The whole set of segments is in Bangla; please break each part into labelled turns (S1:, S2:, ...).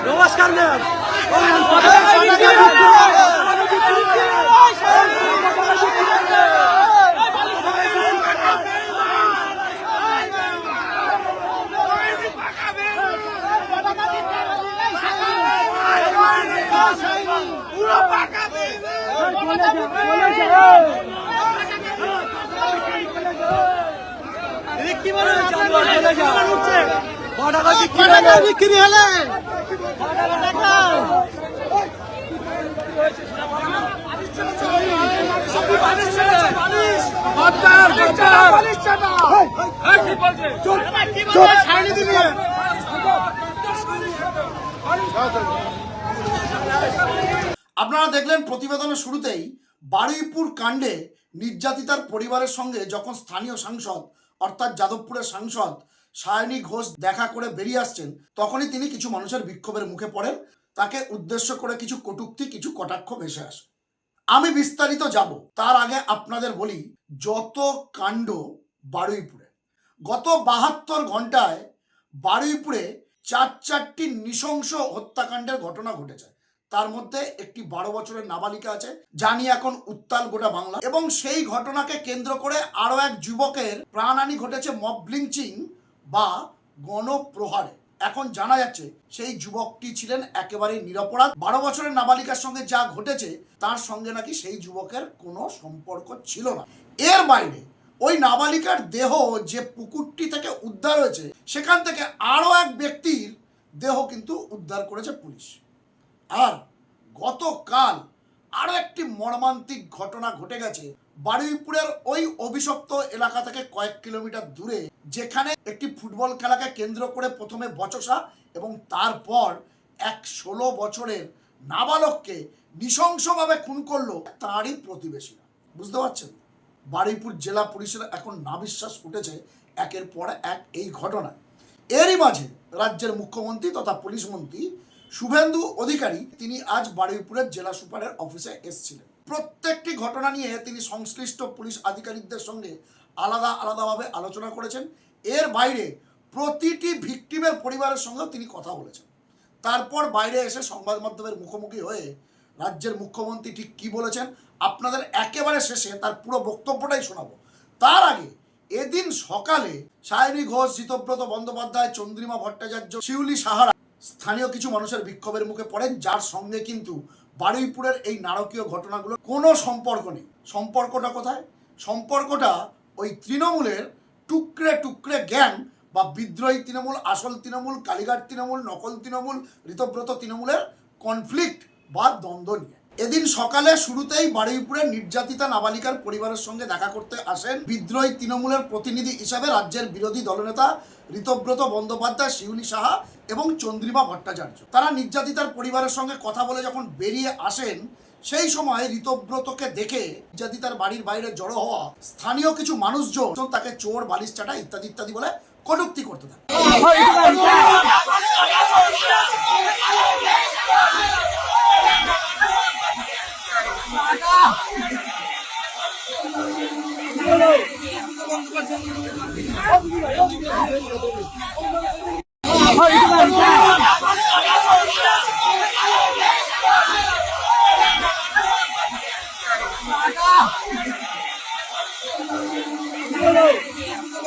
S1: নমস্কার ম্যাম। কি বলে বিক্রি হলে
S2: আপনারা দেখলেন প্রতিবেদনের শুরুতেই বারুইপুর কাণ্ডে নির্যাতিতার পরিবারের সঙ্গে যখন স্থানীয় সাংসদ অর্থাৎ যাদবপুরের সাংসদ সায়নী ঘোষ দেখা করে বেরিয়ে আসছেন, তখনই তিনি কিছু মানুষের বিক্ষোভের মুখে পড়েন। তাকে উদ্দেশ্য করে কিছু কটূক্তি, কিছু কটাক্ষ ভেসে আসে। আমি বিস্তারিত যাব, তার আগে আপনাদের বলি, যত কাণ্ড বারুইপুরে, গত 72 ঘন্টায় বারুইপুরে চারটি নৃশংস হত্যাকাণ্ডের ঘটনা ঘটেছে। তার মধ্যে একটি 12 বছরের নাবালিকা আছে, যা নিয়ে এখন উত্তাল গোটা বাংলা। এবং সেই ঘটনাকে কেন্দ্র করে আরো এক যুবকের প্রাণহানি ঘটেছে মব লিঞ্চিং বা গণপ্রহারে। এখন জানা যাচ্ছে সেই যুবকটি ছিলেন একেবারেই নিরপরাধ। 12 বছরের নাবালিকার সঙ্গে যা ঘটেছে তার সঙ্গে নাকি সেই যুবকের কোনো সম্পর্ক ছিল না। এর বাইরে ওই নাবালিকার দেহ যে পুকুরটি থেকে উদ্ধার হয়েছে, সেখান থেকে আরো এক ব্যক্তির দেহ কিন্তু উদ্ধার করেছে পুলিশ। আর গতকাল আরো একটি মর্মান্তিক ঘটনা ঘটে গেছে বারুইপুরের ওই অভিশপ্ত এলাকা থেকে কয়েক কিলোমিটার দূরে, যেখানে একটি ফুটবল খেলাকে কেন্দ্র করে প্রথমে বচসা এবং তারপর এক 16 বছরের নাবালককে নৃশংসভাবে খুন করলো তারই প্রতিবেশীরা। বুঝতে পারছেন, বারুইপুর জেলা পুলিশের এখন নাবিশ্বাস উঠেছে একের পর এক এই ঘটনায়। এরই মাঝে রাজ্যের মুখ্যমন্ত্রী তথা পুলিশ মন্ত্রী শুভেন্দু অধিকারী তিনি আজ বারুইপুরের জেলা সুপারের অফিসে এসেছিলেন। প্রত্যেকটি ঘটনা নিয়ে তিনি সংশ্লিষ্ট পুলিশ আধিকারিকদের সঙ্গে আলাদাভাবে আলোচনা করেছেন। এর বাইরে প্রতিটি ভিকটিমের পরিবারের সঙ্গেও তিনি কথা বলেছেন। তারপর বাইরে এসে সংবাদ মাধ্যমের মুখোমুখি হয়ে রাজ্যের মুখ্যমন্ত্রী ঠিক কি বলেছেন আপনাদের একেবারে শেষে তার পুরো বক্তব্যটাই শোনাবো। তার আগে এদিন সকালে সায়নী ঘোষ, ঋতব্রত বন্দ্যোপাধ্যায়, চন্দ্রিমা ভট্টাচার্য, শিউলি সাহারা স্থানীয় কিছু মানুষের বিক্ষোভের মুখে পড়েন, যার সঙ্গে কিন্তু বারুইপুরের এই নারকীয় ঘটনাগুলো কোনো সম্পর্ক নেই। সম্পর্কটা কোথায়? সম্পর্কটা ওই তৃণমূলের টুকরে টুকরে গ্যাং বা বিদ্রোহী তৃণমূল, আসল তৃণমূল, কালীঘাট তৃণমূল, নকল তৃণমূল, ঋতব্রত তৃণমূলের কনফ্লিক্ট বা দ্বন্দ্ব নিয়ে। এদিন সকালে শুরুতেই বারুইপুরের নির্যাতিতা নাবালিকার পরিবারের সঙ্গে দেখা করতে আসেন বিদ্রোহী তৃণমূলের প্রতিনিধি হিসাবে রাজ্যের বিরোধী দলনেতা ঋতব্রত বন্দ্যোপাধ্যায়, শিউলি সাহা এবং চন্দ্রিমা ভট্টাচার্য। তারা নির্যাতিতার পরিবারের সঙ্গে কথা বলে যখন বেরিয়ে আসেন, সেই সময় ঋতব্রতকে দেখে নির্যাতিতার বাড়ির বাইরে জড়ো হওয়া স্থানীয় কিছু মানুষজন তাকে চোর, বালিশ চাটা ইত্যাদি ইত্যাদি বলে কটূক্তি করতে থাকে।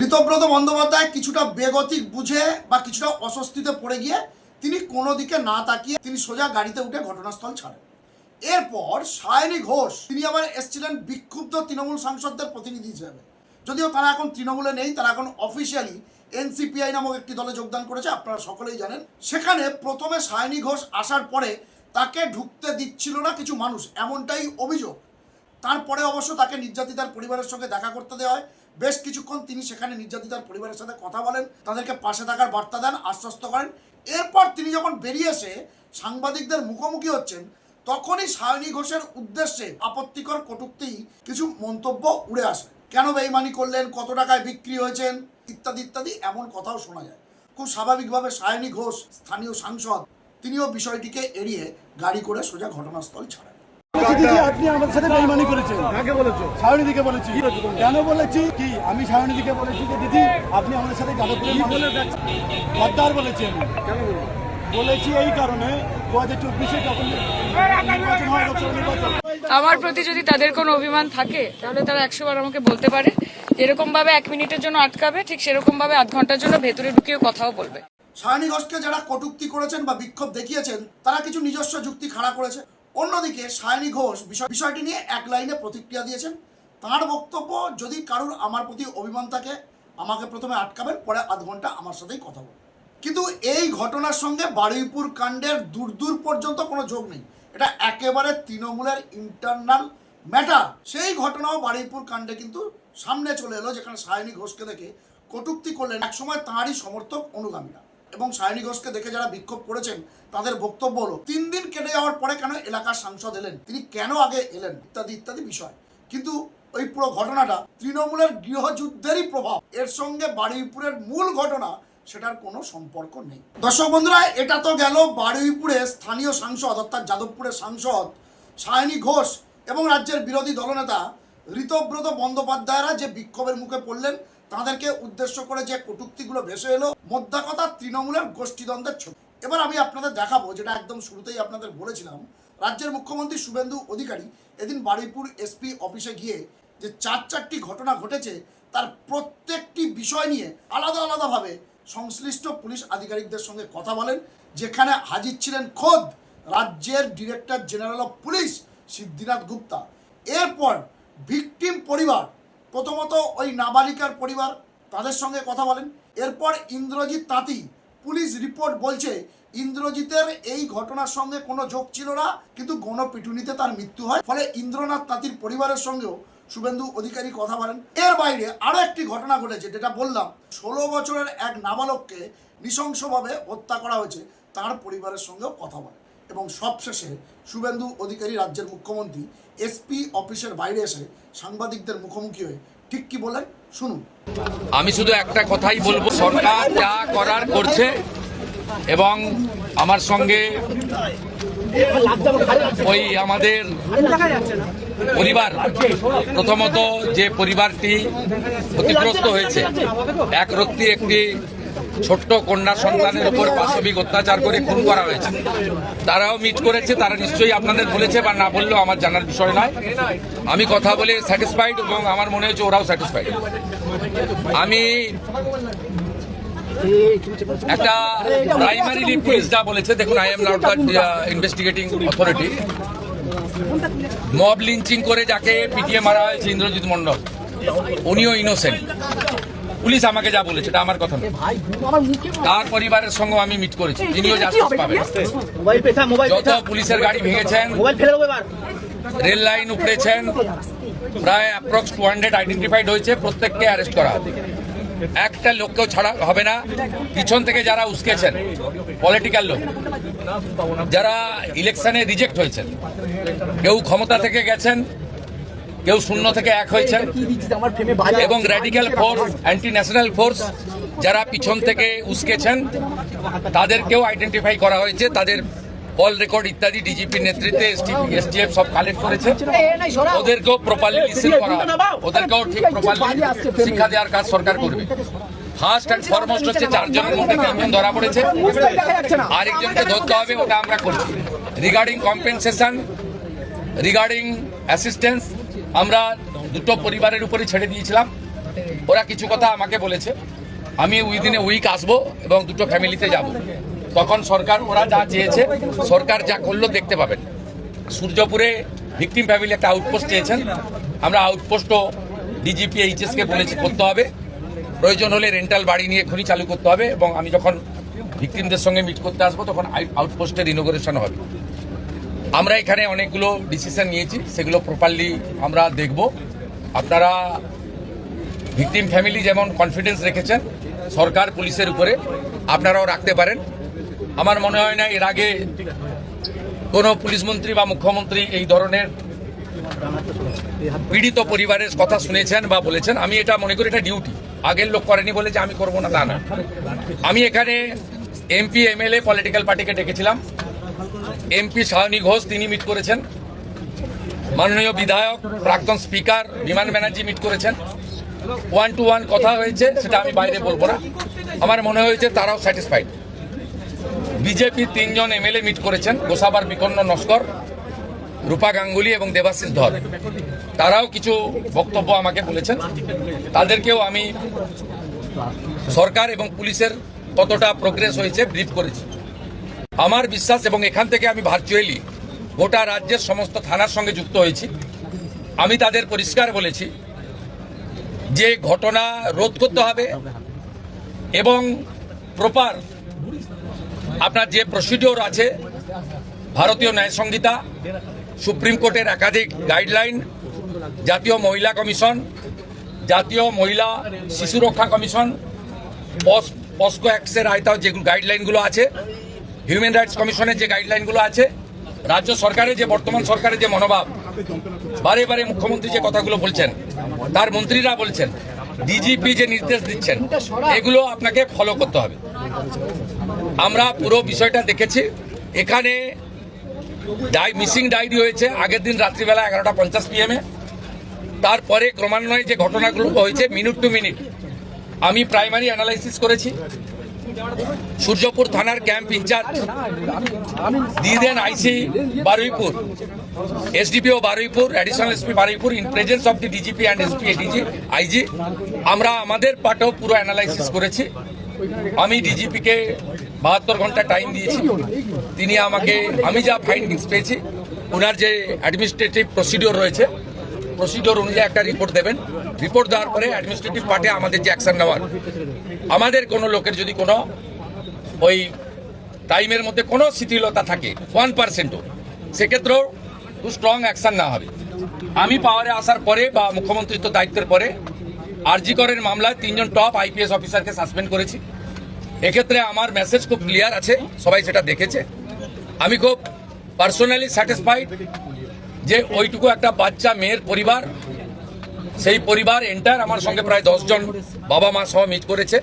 S2: ঋতব্রত বন্দ্যোপাধ্যায় কিছুটা বেগতিক বুঝে বা কিছুটা অস্বস্তিতে পড়ে গিয়ে তিনি কোনো দিকে না তাকিয়ে তিনি সোজা গাড়িতে উঠে ঘটনাস্থল ছাড়েন। এরপর সায়নী ঘোষ তিনি আবার এসেছিলেন বিক্ষুব্ধ তৃণমূল সাংসদদের প্রতিনিধি হিসেবে। যদিও তারা এখন তৃণমূলে নেই, তারা এখন অফিসিয়ালি এনসিপিআই নামক একটি দলে যোগদান করেছে, আপনারা সকলেই জানেন। সেখানে প্রথমে সায়নী ঘোষ আসার পরে তাকে ঢুকতে দিচ্ছিল না কিছু মানুষ, এমনটাই অভিযোগ। তারপরে অবশ্য তাকে নির্যাতিতার পরিবারের সঙ্গে দেখা করতে দেওয়া হয়। বেশ কিছুক্ষণ তিনি সেখানে নির্যাতিতার পরিবারের সাথে কথা বলেন, তাদেরকে পাশে থাকার বার্তা দেন, আশ্বস্ত করেন। এরপর তিনি যখন বেরিয়ে এসে সাংবাদিকদের মুখোমুখি হচ্ছেন, তখনই সায়নী ঘোষের উদ্দেশ্যে আপত্তিকর কটূক্তি কিছু মন্তব্য উড়ে আসে। কেন বেইমানি করলেন, কত টাকায় বিক্রি হয়েছেন, ইত্যাদি ইত্যাদি এমন কথাও শোনা যায়। খুব স্বাভাবিকভাবে সায়নী ঘোষ স্থানীয় সাংসদ, তিনিও বিষয়টিকে এড়িয়ে গাড়ি করে সোজা ঘটনাস্থল ছাড়েন।
S1: দিদি আপনি আমাদের সাথে বেইমানি করেছেন। কাকে বলেছো? সায়নীদিকে বলেছি। কেন বলেছি কি আমি সায়নীদিকে বলেছি যে দিদি আপনি আমাদের সাথে যাদবপুরের মানুষের গদ্দার বলেছি। আমি কেন বলেছি এই কারণে 2024-এ যখন নির্বাচন হয়, লোকসভা নির্বাচন,
S3: আমার প্রতি যদি তাদের কোনো অভিমান থাকে তাহলে তারা 100 বার আমাকে বলতে পারে। যেরকম ভাবে 1 মিনিটের জন্য আটকাবে, ঠিক সেরকম ভাবে আধ ঘন্টার জন্য ভেতরে ঢুকিয়ে কথাও বলবে।
S2: সায়নী ঘোষকে যারা কটূক্তি করেছেন বা বিক্ষোভ দেখিয়েছেন তারা কিছু নিজস্ব যুক্তি খাড়া করেছে। অন্যদিকে সায়নী ঘোষ বিষয়টি নিয়ে এক লাইনে প্রতিক্রিয়া দিয়েছেন। তার বক্তব্য, যদি কারুর আমার প্রতি অভিমান থাকে আমাকে প্রথমে আটকাবেন, পরে আধ ঘন্টা আমার সাথেই কথা বলবেন। কিন্তু এই ঘটনার সঙ্গে বারুইপুর কাণ্ডের দূর পর্যন্ত কোনো যোগ নেই। এটা একেবারে তৃণমূলের ইন্টারনাল ম্যাটার। সেই ঘটনাও বারুইপুর কাণ্ডে কিন্তু সামনে চলে এলো, যেখানে সায়নী ঘোষকে দেখে কটূক্তি করলেন একসময় তাঁরই সমর্থক অনুগামীরা। এবং সায়নী ঘোষকে দেখে যারা বিক্ষোভ করেছেন তাদের বক্তব্য হলো 3 দিন কেটে যাওয়ার পরে কেন এলাকার সাংসদ এলেন, তিনি কেন আগে এলেন, ইত্যাদি ইত্যাদি বিষয়। কিন্তু ওই পুরো ঘটনাটা তৃণমূলের গৃহযুদ্ধেরই প্রভাব, এর সঙ্গে বারুইপুরের মূল ঘটনা সেটার কোনো সম্পর্ক নেই। দর্শক বন্ধুরা, এটা তো গেল বারুইপুরের স্থানীয় সাংসদ অর্থাৎ যাদবপুরের সাংসদ সায়নী ঘোষ এবং রাজ্যের বিরোধী দলনেতা ঋতব্রত বন্দ্যোপাধ্যায়রা যে বিক্ষোভের মুখে পড়লেন, তাদেরকে উদ্দেশ্য করে যে কটূক্তিগুলো ভেসে এলো, মোদ্দা কথা তৃণমূলের গোষ্ঠীদ্বন্দ্বের ছবি। এবার আমি আপনাদের দেখাবো, যেটা একদম শুরুতেই আপনাদের বলেছিলাম, রাজ্যের মুখ্যমন্ত্রী শুভেন্দু অধিকারী এদিন বারুইপুর এসপি অফিসে গিয়ে যে 4টি ঘটনা ঘটেছে তার প্রত্যেকটি বিষয় নিয়ে আলাদা আলাদাভাবে সংশ্লিষ্ট পুলিশ আধিকারিকদের সঙ্গে কথা বলেন, যেখানে হাজির ছিলেন খোদ রাজ্যের director general of police Siddhinath Gupta. এরপর ভিকটিম পরিবার, প্রথমত ওই নাবালিকার পরিবার, তাদের সঙ্গে কথা বলেন। এরপর ইন্দ্রজিৎ তাঁতি, পুলিশ রিপোর্ট বলছে ইন্দ্রজিতের এই ঘটনার সঙ্গে কোনো যোগ ছিল না, কিন্তু গণপিটুনিতে তার মৃত্যু হয়। ফলে ইন্দ্রনাথ তাঁতির পরিবারের সঙ্গেও শুভেন্দু অধিকারী কথা বলেন। এর বাইরে আরও একটি ঘটনা ঘটেছে, যেটা বললাম 16 বছরের এক নাবালককে নৃশংসভাবে হত্যা করা হয়েছে, তার পরিবারের সঙ্গেও কথা বলেন। এবং সবশেষে শুভেন্দু অধিকারী রাজ্যের মুখ্যমন্ত্রী এসপি অফিসের বাইরে এসে সাংবাদিকদের মুখোমুখি হয়ে ঠিক কি বলেন শুনুন।
S4: আমি শুধু একটা কথাই বলবো, সরকার যা করার করছে এবং আমার সঙ্গে ওই আমাদের পরিবার, প্রথমত যে পরিবারটি ক্ষতিগ্রস্ত হয়েছে, এক রত্তি একটি ছোট্ট কন্যা সন্তানের উপর পাশবিক অত্যাচার করে খুন করা হয়েছে, তারাও মিট করেছে। তারা নিশ্চয়ই আপনাদের বলেছে বা না বললেও আমার জানার বিষয় নয়। আমি কথা বলে স্যাটিসফাইড এবং আমার মনে হচ্ছে ওরাও স্যাটিসফাইড। আমি একটা প্রাইমারিলি পুলিশ যা বলেছে, দেখুন, I am not the investigating authority. Mob lynching করে যাকে পিটিয়ে মারা হয়েছে ইন্দ্রজিৎ মণ্ডল, উনিও ইনোসেন্ট। পুলিশ আমাকে যা বলেছে এটা আমার কথা না। তার পরিবারের সঙ্গে আমি মিট করেছি, তিনিও জাস্টিস পাবেন। যত পুলিশের গাড়ি ভেঙেছেন, রেল লাইন উপড়েছেন, প্রায় অ্যাপ্রক্স 200 আইডেন্টিফাইড হয়েছে, প্রত্যেককে অ্যারেস্ট করা হবে। একটা লোককেও ছাড়া হবে না। পিছন থেকে যারা উস্কেছেন, পলিটিক্যাল লোক যারা ইলেকশনে রিজেক্ট হয়েছেন, কেউ ক্ষমতা থেকে গেছেন, কেউ 0 থেকে 1 হয়েছেন, এবং radical force, anti national force যারা পিছন থেকে উস্কেছেন, তাদেরকেও আইডেন্টিফাই করা হয়েছে। তাদের কল রেকর্ড ইত্যাদি ডিজিপির নেতৃত্বে এসটিএফ সব কালেক্ট করেছে। ওদেরকেও প্রপারলি লিসেন করা, ওদেরকেও ঠিক প্রপারলি শিক্ষা দেওয়ার কাজ সরকার করবে। ফার্স্ট অ্যান্ড ফরমোস্ট হচ্ছে 4 জনের মধ্যে 3 জন ধরা পড়েছে, আরেকজনকে ধরতে হবে, ওটা আমরা করছি। রিগার্ডিং কম্পেনসেশন, রিগার্ডিং অ্যাসিস্ট্যান্স, আমরা 2টো পরিবারের উপরে ছেড়ে দিয়েছিলাম। ওরা কিছু কথা আমাকে বলেছে, আমি উইদিন এ উইক আসবো এবং 2টো ফ্যামিলিতে যাব। তখন সরকার, ওরা যা চেয়েছে, সরকার যা করলো দেখতে পাবেন। সূর্যপুরে ভিকটিম ফ্যামিলি একটা আউটপোস্ট চেয়েছেন, আমরা আউটপোস্টও ডিজিপি এইচএসকে বলেছি করতে হবে। প্রয়োজন হলে রেন্টাল বাড়ি নিয়ে এক্ষুনি চালু করতে হবে। এবং আমি যখন ভিকটিমদের সঙ্গে মিট করতে আসবো তখন আউটপোস্টের ইনোগ্রেশন হবে। আমরা এখানে অনেকগুলো ডিসিশন নিয়েছি, সেগুলো প্রপারলি আমরা দেখব। আপনারা ভিকটিম ফ্যামিলি যেমন কনফিডেন্স রেখেছেন সরকার পুলিশের উপরে, আপনারাও রাখতে পারেন। আমার মনে হয় না এর আগে কোনো পুলিশ মন্ত্রী বা মুখ্যমন্ত্রী এই ধরনের পীড়িত পরিবারের কথা শুনেছেন বা বলেছেন, আমি এটা মনে করি এটা ডিউটি। আগের লোক করেনি বলে যে আমি করবো না তা না। আমি এখানে এমপি এমএলএ পলিটিক্যাল পার্টিকে ডেকেছিলাম। এমপি সায়নী ঘোষ তিনি মিট করেছেন, মাননীয় বিধায়ক প্রাক্তন স্পিকার বিমান ব্যানার্জি মিট করেছেন। 1-to-1 কথা হয়েছে, সেটা আমি বাইরে বলবো না। আমার মনে হয়েছে তারাও স্যাটিসফাইড। বিজেপি 3 জন এমএলএ মিট করেছেন, গোসাবার বিকন্ন নস্কর, রূপা গাঙ্গুলি এবং দেবাশিস ধর। তারাও কিছু বক্তব্য আমাকে বলেছেন। তাদেরকেও আমি সরকার এবং পুলিশের কতটা প্রোগ্রেস হয়েছে ব্রিফ করেছি। আমার বিশ্বাস, এবং এখান থেকে আমি ভার্চুয়ালি গোটা রাজ্যের সমস্ত থানার সঙ্গে যুক্ত হয়েছি, আমি তাদের পরিষ্কার বলেছি যে ঘটনা রোধ করতে হবে এবং প্রপার আপনার যে প্রসিডিওর আছে, ভারতীয় ন্যায় সংহিতা, সুপ্রিম কোর্টের একাধিক গাইডলাইন, জাতীয় মহিলা কমিশন, জাতীয় মহিলা শিশু রক্ষা কমিশন, পস্কো অ্যাক্টের আওতায় যে গাইডলাইনগুলো আছে, হিউম্যান রাইটস কমিশনের যে গাইডলাইনগুলো আছে, রাজ্য সরকারের যে বর্তমান সরকারের যে মনোভাব, বারে বারে মুখ্যমন্ত্রী যে কথাগুলো বলছেন, তার মন্ত্রীরা বলছেন, ডিজিপি যে নির্দেশ দিচ্ছেন, এগুলো আপনাকে ফলো করতে হবে। আমরা পুরো বিষয়টা দেখেছি। এখানে মিসিং ডায়েরি হয়েছে আগের দিন রাত্রিবেলা 11:50 PM। তারপরে ক্রমান্বয়ে যে ঘটনাগুলো হয়েছে মিনিট টু মিনিট আমি প্রাইমারি অ্যানালাইসিস করেছি। সূর্যপুর থানার ক্যাম্প ইনচার্জ দিদেন IC Baruipur, SDPO Baruipur, additional SP Baruipur, in presence of the DGP and SP ADG IG, আমরা আমাদের পার্টেও পুরো অ্যানালাইসিস করেছি। আমি ডিজিপিকে 72 ঘন্টা টাইম দিয়েছি। তিনি আমাকে, আমি যা ফাইন্ডিংস পেয়েছি, ওনার যে অ্যাডমিনিস্ট্রেটিভ প্রসিডিওর রয়েছে, প্রসিডিওর অনুযায়ী একটা রিপোর্ট দেবেন। রিপোর্ট দেওয়ার পরে অ্যাডমিনিস্ট্রেটিভ পার্টে আমাদের যে অ্যাকশন নেওয়ার, আমাদের কোনো লোকের যদি কোনো ওই টাইমের মধ্যে কোনো শিথিলতা থাকে 1%ও, সেক্ষেত্রেও খুব স্ট্রং অ্যাকশন নেওয়া হবে। আমি পাওয়ারে আসার পরে বা মুখ্যমন্ত্রীত্ব দায়িত্বের পরে আরজি করের মামলায় 3 জন টপ আইপিএস অফিসারকে সাসপেন্ড করেছি। এক্ষেত্রে আমার মেসেজ খুব ক্লিয়ার আছে, সবাই সেটা দেখেছে। আমি খুব পার্সোনালি স্যাটিসফাইড যে ওইটুকু একটা বাচ্চা মেয়ের পরিবার, সেই পরিবার এন্টার আমার সঙ্গে প্রায় 10 জন বাবা মা সহ মিট করেছে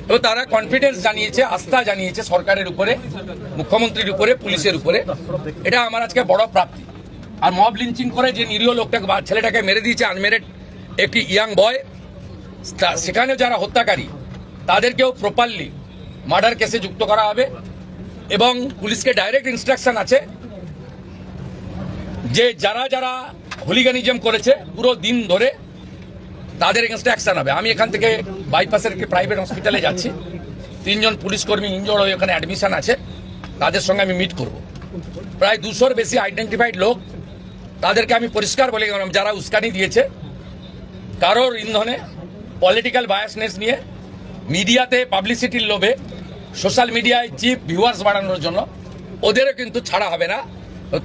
S4: এবং তারা কনফিডেন্স জানিয়েছে, আস্থা জানিয়েছে সরকারের উপরে, মুখ্যমন্ত্রীর উপরে, পুলিশের উপরে। এটা আমার আজকে বড় প্রাপ্তি। আর মব লিঞ্চিং করে যে নিরীহ লোকটাকে, ছেলেটাকে মেরে দিয়েছে, আনমেরিড একটি ইয়াং বয়, সেখানে যারা হত্যাকারী তাদেরকেও প্রপারলি মার্ডার কেসে যুক্ত করা হবে এবং পুলিশকে ডাইরেক্ট ইনস্ট্রাকশন আছে যে যারা যারা হুলিগানিজম করেছে পুরো দিন ধরে তাদের এগেনস্টে অ্যাকশন হবে। আমি এখান থেকে বাইপাসের একটি প্রাইভেট হসপিটালে যাচ্ছি। 3 জন পুলিশ কর্মী ইনজোর্ড হয়ে ওখানে অ্যাডমিশন আছে, তাদের সঙ্গে আমি মিট করব। প্রায় 200-র বেশি আইডেন্টিফাইড লোক, তাদেরকে আমি পরিষ্কার বলে গেলাম যারা উস্কানি দিয়েছে কারোর ইন্ধনে, পলিটিক্যাল বায়াসনেস নিয়ে, মিডিয়াতে পাবলিসিটির লোভে, সোশ্যাল মিডিয়ায় চিপ ভিউয়ার্স বাড়ানোর জন্য, ওদেরও কিন্তু ছাড়া হবে না,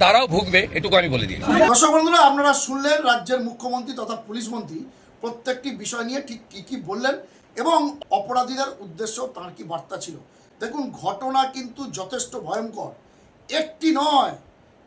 S4: তারাও ভুগবে, এটুকু আমি বলে দিই।
S2: দর্শক বন্ধুরা, আপনারা শুনলেন রাজ্যের মুখ্যমন্ত্রী তথা পুলিশ মন্ত্রী প্রত্যেকটি বিষয় নিয়ে ঠিক কী কী বললেন এবং অপরাধীদের উদ্দেশ্য তার কি বার্তা ছিল। দেখুন, ঘটনা কিন্তু যথেষ্ট ভয়ঙ্কর। একটি নয়,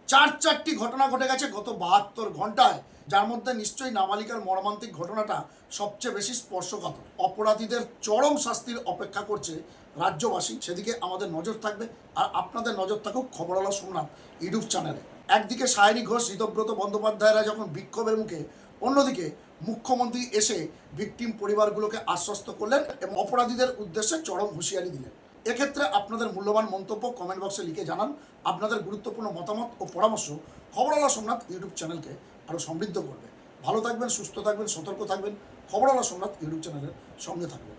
S2: 4-4টি ঘটনা ঘটে গেছে গত 72 ঘন্টায়, যার মধ্যে নিশ্চয়ই নাবালিকার মর্মান্তিক ঘটনাটা সবচেয়ে বেশি স্পর্শকাতর। অপরাধীদের চরম শাস্তির অপেক্ষা করছে রাজ্যবাসী, সেদিকে আমাদের নজর থাকবে। আর আপনাদের নজর থাকুক খবরওয়ালা সোমনাথ ইউটিউব চ্যানেলে। একদিকে সায়নী ঘোষ, ঋতব্রত বন্দ্যোপাধ্যায়রা যখন বিক্ষোভের মুখে, অন্যদিকে মুখ্যমন্ত্রী এসে ভিকটিম পরিবারগুলোকে আশ্বস্ত করলেন এবং অপরাধীদের উদ্দেশ্যে চরম হুঁশিয়ারি দিলেন। এক্ষেত্রে আপনাদের মূল্যবান মন্তব্য কমেন্ট বক্সে লিখে জানান। আপনাদের গুরুত্বপূর্ণ মতামত ও পরামর্শ খবরওয়ালা সোমনাথ ইউটিউব চ্যানেলকে আরও সমৃদ্ধ করবে। ভালো থাকবেন, সুস্থ থাকবেন, সতর্ক থাকবেন। খবরওয়ালা সোমনাথ ইউটিউব চ্যানেলের সঙ্গে থাকবেন।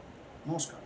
S2: নমস্কার।